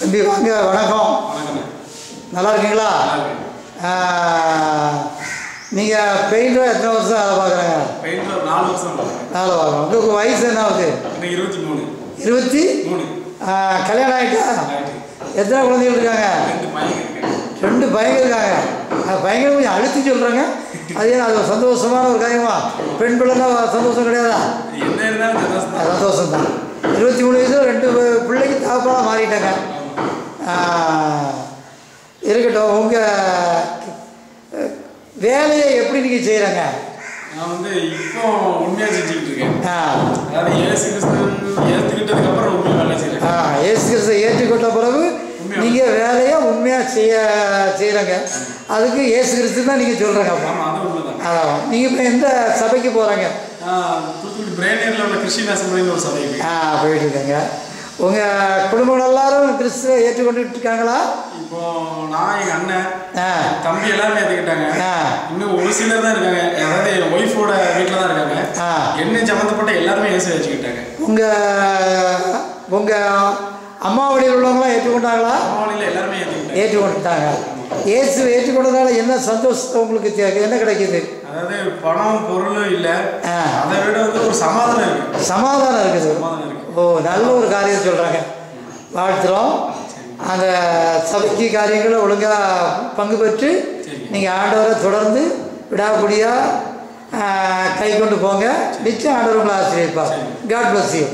தம்பி வாங்க, வணக்கம். நல்லா இருக்கீங்களா? நீங்கள் பெயிண்டர் எத்தனை வருஷம் வேலை பார்க்குறாங்க? பெயிண்டர் 4 வருஷம் வேலை பார்க்குறோம். உங்களுக்கு வயசு என்ன ஆகுது? 23. 23? கல்யாணம் ஆகிட்டா? எத்தனை குழந்தைகள் இருக்காங்க? 2 பையங்க இருக்காங்க. பையங்க கொஞ்சம் அழுத்தி சொல்கிறாங்க. அது ஏன்னா அது சந்தோஷமான ஒரு காரியமா? பெண் பிள்ளைன்னா சந்தோஷம் கிடையாதா? சந்தோஷம் தான். 23 வயசில் 2 பிள்ளைக்கு தகப்பனாக மாறிட்டாங்க. இருக்கட்டும். உங்கள் வேலையை எப்படி நீங்கள் செய்கிறாங்க? நான் வந்து இப்போ உண்மையாக செஞ்சுக்கிட்டு இருக்கேன். அதாவது ஏசு கிறிஸ்து ஏற்றுக்கிட்டதுக்கப்புறம் உண்மையாக வேலை செய்கிறேன். ஏசு கிறிஸ்து ஏற்றுக்கொண்ட பிறகு நீங்கள் வேலையை உண்மையாக செய்கிறாங்க. அதுக்கு ஏசு கிறிஸ்து தான் நீங்கள் சொல்கிறாங்க. அதான் நீங்கள் இப்போ எந்த சபைக்கு போகிறாங்க? தூத்துக்குடி பிரைனரில் உள்ள கிறிஸ்டின் அசம்பிளின்னு ஒரு சபைக்கு போயிட்டு இருக்காங்க. உங்கள் குடும்பங்கள் எல்லாரும் கிறிஸ்துவை ஏற்றுக்கொண்டுட்டு இருக்காங்களா? இப்போ நான், எங்கள் அண்ணன், தம்பி எல்லாருமே ஏற்றுக்கிட்டாங்க. இன்னும் ஒரு சிலர் தான் இருக்காங்க. அதாவது என் ஒய்ஃபோட வீட்டில் தான் இருக்காங்க. என்ன சம்மந்தப்பட்ட எல்லாருமே இயேசுவை ஏற்றுக்கிட்டாங்க. உங்கள் அம்மா வழியில் உள்ளவங்களாம் ஏற்றுக்கொண்டாங்களா? அம்மா வழியில் எல்லாருமே ஏற்றுக்கொண்டுட்டாங்க. இயேசு ஏற்றுக்கொண்டதால என்ன சந்தோஷம் உங்களுக்கு என்ன கிடைக்குது? அதாவது பணம் பொருளும் இல்லை, அதை விட வந்து ஒரு சமாதானம் இருக்குது. சமாதானம் இருக்குது. ஓ, நல்ல ஒரு காரியம் சொல்கிறாங்க. வாழ்த்துறோம். அந்த சபைக்கு காரியங்களை ஒழுங்காக பங்கு பெற்று நீங்கள் ஆண்டவரை தொடர்ந்து விடாபடியாக கை கொண்டு போங்க. நிச்சயம் ஆண்டவர் உங்களை ஆசீர்வதிப்பார். God bless you.